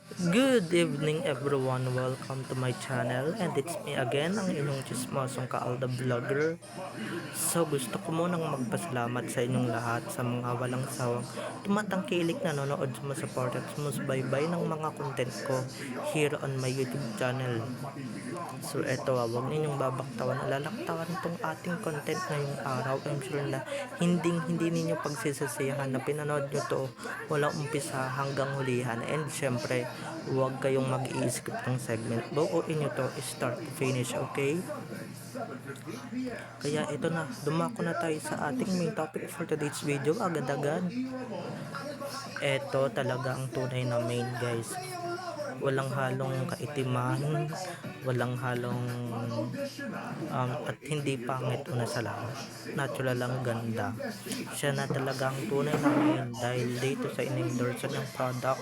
Good evening everyone, welcome to my channel and it's me again, ang inyong chismosong Kaalda Vlogger. So gusto ko munang magpasalamat sa inyong lahat sa mga walang sawang tumatangkilik nanonood, sumusuport at sumusbaybay ng mga content ko here on my YouTube channel. So eto, wag ninyong babaktawan, lalaktawan tong ating content ngayong araw. I'm sure na hindi ninyo pagsisisihan na pinanood nyo to walang umpisa hanggang hulihan. And syempre, huwag kayong mag-i-skip ng segment. Buuin nyo to start to finish, okay? Kaya ito na, dumako na tayo sa ating main topic for today's video agad-agad. Ito talaga ang tunay na main, guys. Walang halong kaitiman, walang halong at hindi pangit una sa lahat, natural lang ganda. Siya na talaga ang tunay na main dahil dito sa in-endorse ng product.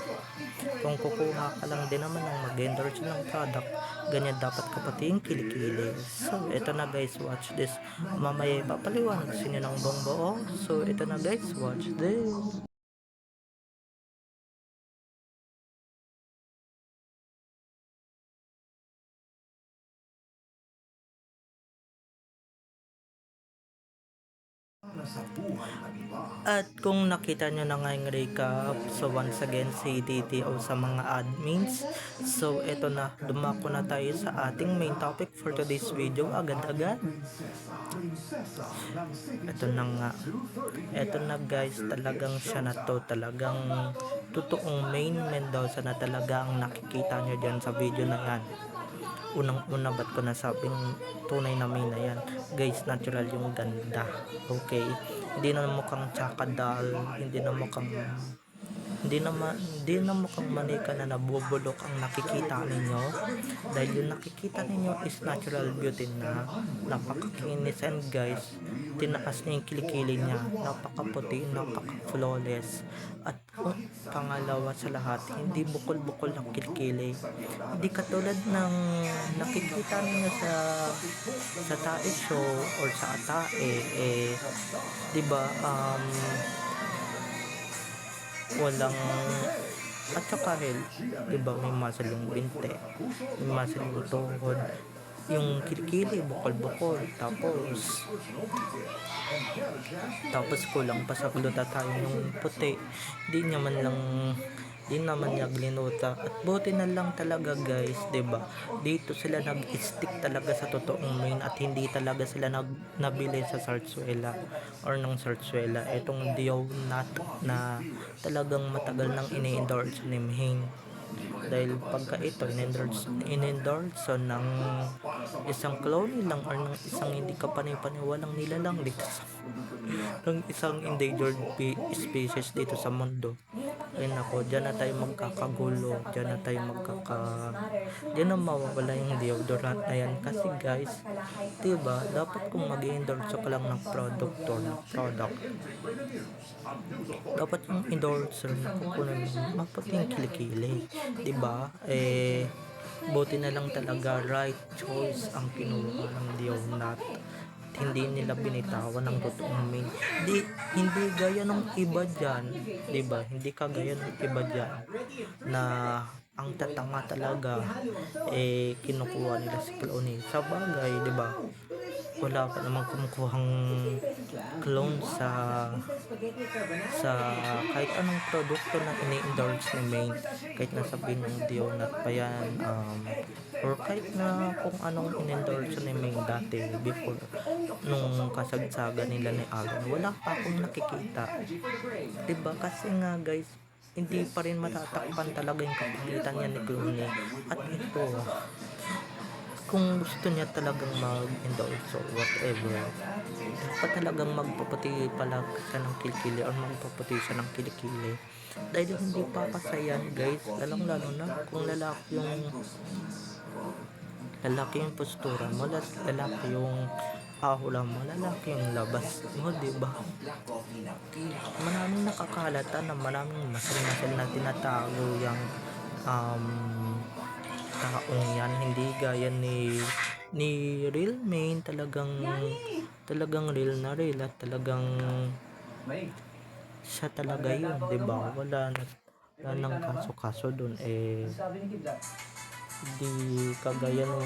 Kung kukuha ka lang din naman ng mag-endorse ng product, ganyan dapat ka pati yung kilikili. So ito na guys, watch this. Mamaya ipapaliwanag sa inyo ng buong buo. So ito na guys, watch this. At kung nakita nyo na nga yung recap, so once again si DTO sa mga admins. So eto na, dumako na tayo sa ating main topic for today's video agad-agad. Eto na nga, eto na guys, talagang siya na to, talagang totoong main Mendoza na talaga ang nakikita nyo dyan sa video na yan. Unang-una ba't ko nasabing tunay na main na yan, guys, natural yung ganda, okay? Hindi na mukhang tsakadal, hindi na mukhang manika na nabubulok ang nakikita ninyo, dahil yung nakikita ninyo is natural beauty na napakakinis. And guys, tinaas niya yung kilikili niya, napakaputi, napaka-flawless. At pangalawa sa lahat, hindi bukol-bukol ang kilikili, hindi katulad ng nakikita ninyo sa tae show or sa atae, diba, walang at saka diba, may muscle yung binte, may muscle yung tuhod, yung kilikili bukol-bukol, tapos kulang pa sa glutathione yung puti, di naman niya glinuta. At buti na lang talaga guys, diba, dito sila nag-stick talaga sa totoong main at hindi talaga sila nabili sa Sarsuela or ng Sarsuela etong Dionat na talagang matagal nang ini-endorse ni Main. Dahil pagka ito in-endorse ng isang clone lang or ng isang hindi ka panipaniwalang nilalang dito sa ng isang endangered species dito sa mundo, ay nako, dyan na tayo magkakagulo, dyan na mawawala yung deodorant na yan. Kasi guys, diba, dapat kung mag-endorse ka lang ng product, dapat yung endorser na kukunan mo maputi yung kilikili, diba? Buti na lang talaga right choice ang kinuha ng Dionat. Hindi nila binitawan ng totoong main. Hindi gaya ng iba dyan, diba? Hindi kagaya ng iba dyan na ang tatanga talaga kinukuha nila si clone. Sa bagay, diba, wala pa namang kumukuhang clone sa kahit anong produkto na ini-endorse ni Main, kahit nasabihin ng Dionat pa yan, or kahit na kung anong in-endorse ni Main dati before nung kasagsagan nila ni Alan, wala pa akong nakikita, diba? Kasi nga guys, hindi pa rin matatakpan talaga yung kapangitan niya ni Clooney. At ito, kung gusto niya talagang mag-endorse or whatever, dapat talagang magpaputi pala siya ng kilikili or magpaputi siya ng kilikili, dahil hindi papasayan guys, lalong lalo na kung lalaki yung postura mo, lalaki yung ahula mo, lalaki yung labas mo, diba? Maraming nakakalata na maraming masal na tinatago yung taong yan, hindi gaya ni Real Main, talagang real na real at talagang siya talaga yun, diba? Yan ang kaso dun di kagaya nung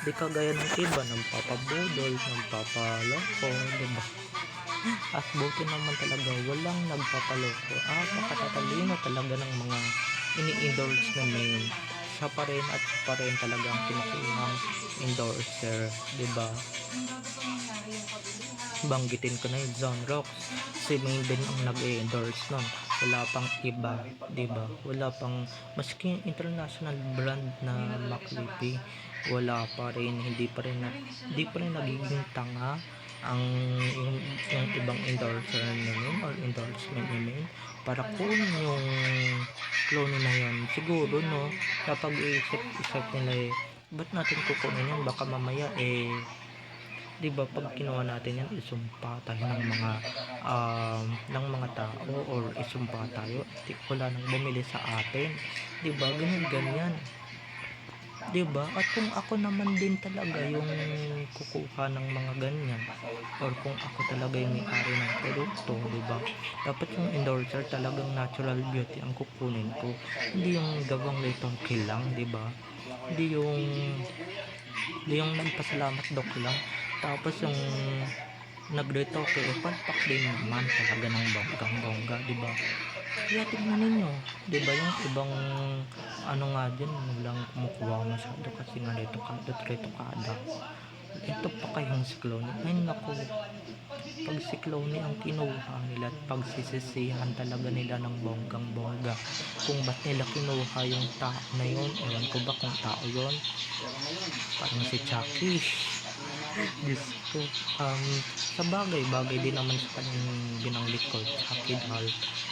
di kagaya ng iba nagpapabudol, nagpapaloko, diba? At buti naman talaga walang nagpapaloko. Napakatatalino talaga ng mga ini-endorse namin. Siya pa rin at siya pa rin talagang kinukuhang endorser, diba? Banggitin ko na yung John Rocks, si Main din ang nag-endorse nun, wala pang iba, diba? Wala pang, maski yung international brand na McLippy, wala pa rin, hindi pa rin nagiging tanga ang yung ibang endorser namin or endorsement namin para kunin yung clone na yan. Siguro no, napag-iisip nila ba't natin kukunin yan, baka mamaya 'di ba pag kinuha natin yan isumpa tayo ng mga tao or isumpa tayo at wala nang bumili sa atin, 'di ba? Ganyan, 'di ba? At kung ako naman din talaga yung kukuha ng mga ganyan or kung ako talaga yung may-ari ng produkto, 'di ba? Dapat yung endorser talagang natural beauty ang kukunin ko, hindi yung gawang litong kilang, 'di ba? Hindi yung nagpasalamat dok lang tapos yung nagretoke palpak din naman talaga ng bonggang bongga, diba? Kaya tignan ninyo, diba yung ibang ano nga din walang kumukuha masyado kasi nga retokada. Ito pa kayong si Clone, ay naku, pag si Clone ang kinuha nila at pagsisisihan talaga nila ng bonggang bongga kung ba't nila kinuha yung tao na yun. Ewan ko ba kung tao yun, parang si Chucky. Diyos ko, sa bagay din naman sa kanyang binanggit ko, Chucky doll,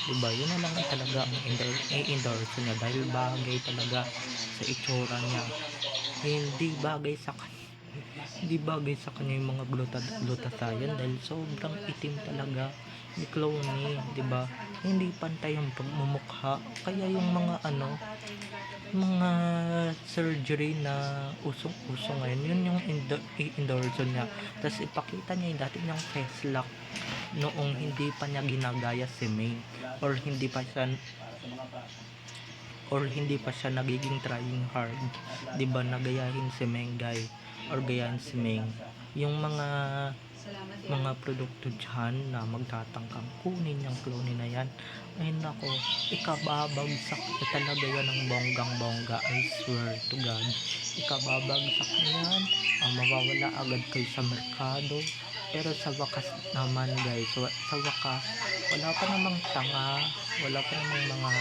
diba? Yun na lang talaga ang i-endorse niya dahil bagay talaga sa itsura niya. Hindi bagay sa kanya yung mga glutasayan dahil sobrang itim talaga ni Cloney, diba? Hindi pantay yung pagmumukha, kaya yung mga surgery na usong-uso ngayon, yun yung i-endorse niya. Tapos ipakita niya yung dati niyang face lock noong hindi pa niya ginagaya si May or hindi pa siya nagiging trying hard, 'di ba, nagayahin si Mengay or gayahin si Meng. Yung mga produkto dyan na magtatangkang kunin yung clone na yan, ay nako, ikababagsak na talaga yan ng bonggang bongga, I swear to God. Ikababagsak na yan, mawawala agad kayo sa merkado. Pero sa wakas naman guys, sa wakas wala pa namang tanga, wala pa namang mga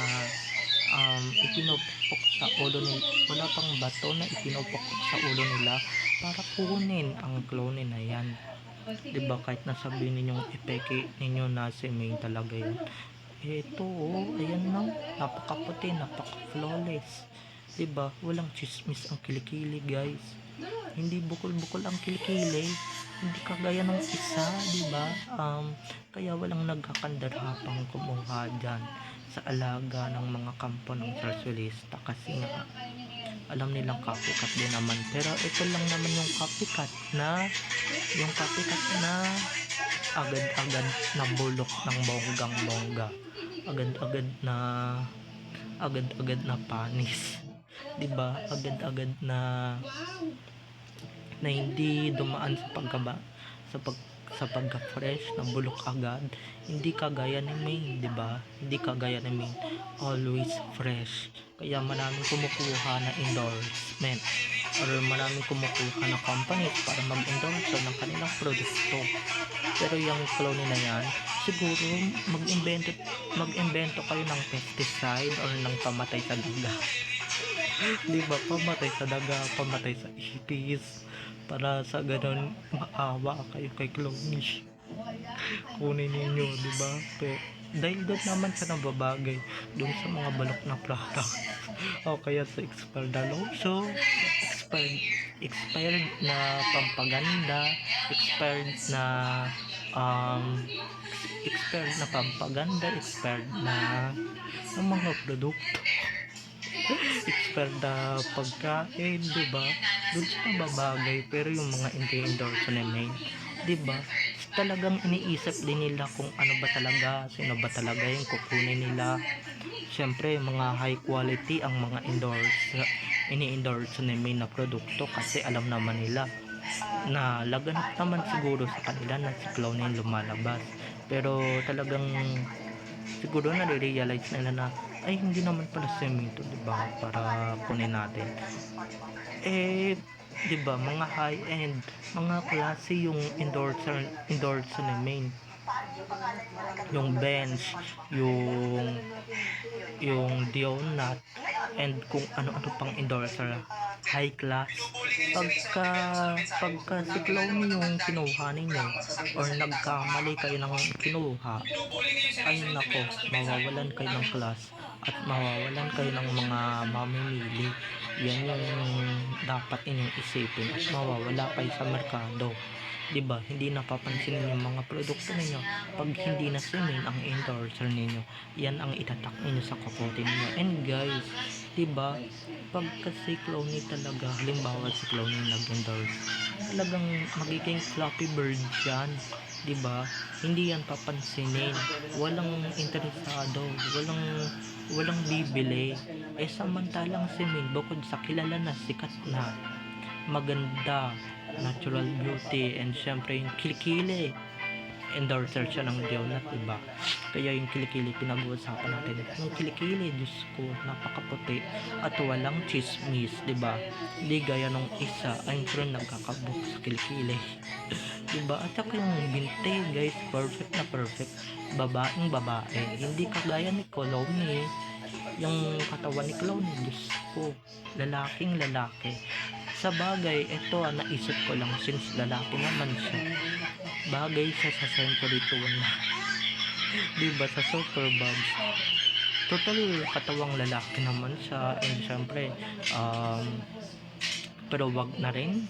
ipinupok sa ulo nila, wala pang bato na ipinupok sa ulo nila para kunin ang clone na yan, 'di ba? Kahit nasabihin ninyong ipeke ninyo na si May talaga yan, ito ayan na, napakaputi, napaka flawless, 'di ba? Walang chismis ang kilikili guys, hindi bukol-bukol ang kilikili, hindi kagaya ng isa, 'di ba? Kaya walang nagkakandarapang kumuha dyan sa alaga ng mga kampo ng tersyolista kasi nga alam nilang copycat din naman. Pero ito lang naman yung copycat na agad-agad na bulok ng bonggang bongga, agad-agad na panis, 'di ba? Agad-agad na hindi dumaan sa pagka-fresh na bulok agad, hindi kagaya ni May, 'di ba? Hindi kagaya ni May, always fresh. Kaya maraming kumukuha na endorsement or maraming kumukuha na company para mag-endorse ng kanilang produkto. Pero yung clone na yan, siguro mag-invento kayo ng pesticide or ng pamatay sa daga. Di ba? Pamatay sa daga, pamatay sa ipis, para sa ganun maawa kayo kay Clonish, kunin ninyo, di ba? Dahil doon naman sa nababagay doon sa mga balok na product o kaya sa expired na lotion, expired na pampaganda, expired na ng mga produkto, expired na pagkain, diba? Doon sa nababagay, pero yung mga endorse namin, diba? Talagang iniisip din nila kung ano ba talaga, sino ba talaga yung kukunin nila, Siyempre, mga high quality ang mga ini-endorse ni May na produkto kasi alam naman nila na laganap naman siguro sa kanila na si Clown yung lumalabas. Pero talagang siguro nare-realize nila na ay hindi naman pala semento, 'di ba? Para kunin natin. Eh, 'di ba, mga high end, mga klase yung endorser ni Main. Yung bench, yung Dionat, and kung ano-ano pang endorser, high class. Pagka pagka si Clown yung kinuha ninyo or nagkamali kayo ng kinuha, ay nako, mawawalan kayo ng class at mawawalan kayo ng mga mamimili. Yan yung dapat inyong isipin at mawawala kayo sa merkado. 'Di ba? Hindi napapansinin yung mga produkto ninyo pag hindi na simin ang endorser ninyo. Yan ang itatak ninyo sa kapote ninyo. And guys, 'di ba? Pag kasi Clowny talaga, halimbawa si Clowny nag-endorse, talagang magiging Flappy Bird yan. 'Di ba? Hindi yan papansinin. Walang interesado, walang bibili. Eh samantalang si Min, bukod sa kilala na, sikat na, maganda, natural beauty, and syempre yung kilikili, endorser siya ng Dionat, diba? Kaya yung kilikili pinag-uusapan natin. Yung kilikili, Diyos ko, napakaputi at walang chismis, diba? Hindi gaya nung isa, I'm sure nagkakabuk sa kilikili. Diba? At saka yung binte, guys, perfect na perfect. Babaeng babae. Hindi kagaya ni Cologne. Yung katawan ni Clown, Diyos ko, lalaking lalaki. Sa bagay, ito naisip ko lang, since lalaki naman siya, bagay siya sa Century Tuna. Diba, sa Superbugs, total katawang lalaki naman siya. And syempre, pero wag na rin,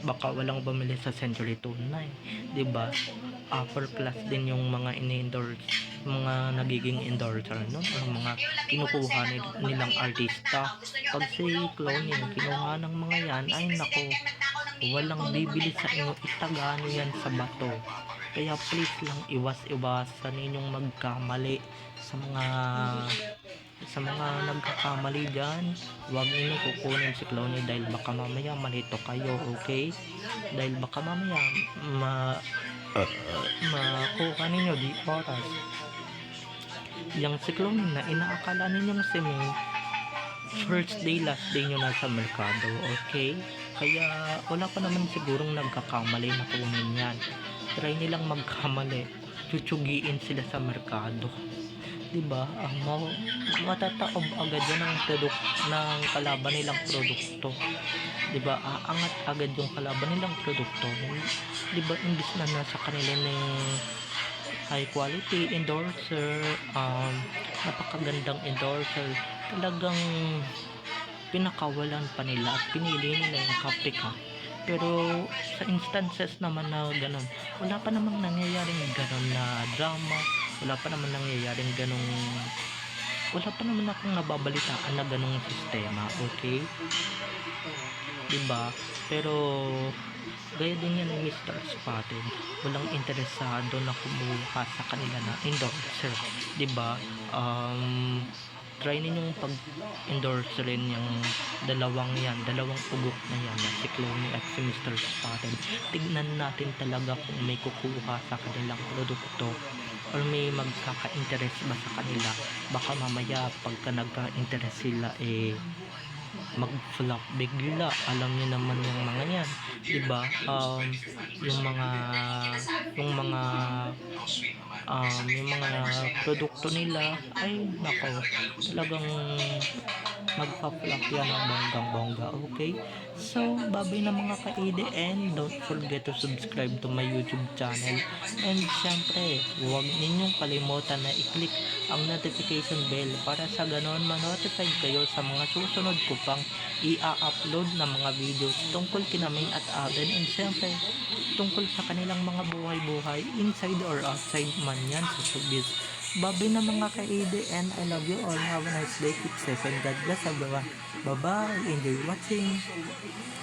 baka walang bumili sa Century Tuna, diba? Upper class din yung mga ini-endorse, mga nagiging endorser, no? Ang mga kinukuha nilang artista. Pag si Clown yung kinuha ng mga yan, ay nako, walang bibili sa inyo, itagano yan sa bato. Kaya please lang, iwas-iwasan ninyong magkamali sa mga nagkakamali dyan. Huwag ninyo kukunin si Clowny dahil baka mamaya malito kayo, okay? Dahil baka mamaya makuha ninyo di oras. Yung si Clowny na inaakala ninyong si May, first day, last day nyo na sa merkado, okay? Kaya wala pa naman sigurong nagkakamali na kunin yan. Try nilang magkamali, tutsugiin sila sa merkado, diba? Matataob agad yan ng ng kalaban nilang produkto, diba? Aangat agad yung kalaban nilang produkto, diba? Imbis na nasa kanila ng high quality endorser, napakagandang endorser, talagang pinakawalan pa nila at pinili nila yung copycat. Pero sa instances naman na ganun, wala pa namang nangyayaring ganun na drama, wala pa naman nangyayaring ganung, wala pa naman akong nababalitaan na ganung sistema, okay? Diba? Pero gaya din yan ni Mr. Spotted, walang interesado na kumuha sa kanila na endorser, diba? Try ninyong pag-endorse rin yung dalawang ugok na yan, si Clowny at si Mr. Spotted. Tignan natin talaga kung may kukuha sa kanilang produkto or may magkaka-interest ba sa kanila. Baka mamaya pagka nagka-interest sila, mag-flop bigla. Alam niyo naman yung mga yan, diba? Yung mga produkto nila, ay nako, talagang magpa-flop yan ng bonggang-bongga, okay? So, babay na mga ka-EDN, don't forget to subscribe to my YouTube channel, and syempre, huwag ninyong kalimutan na i-click ang notification bell para sa ganon ma-notify kayo sa mga susunod ko pang i-upload na mga videos tungkol kina May at Alden, and syempre tungkol sa kanilang mga buhay-buhay inside or outside man yan sa showbiz. Babay na mga ka-EDN, I love you all, have a nice day, keep safe and God bless everyone. Bye bye, enjoy watching.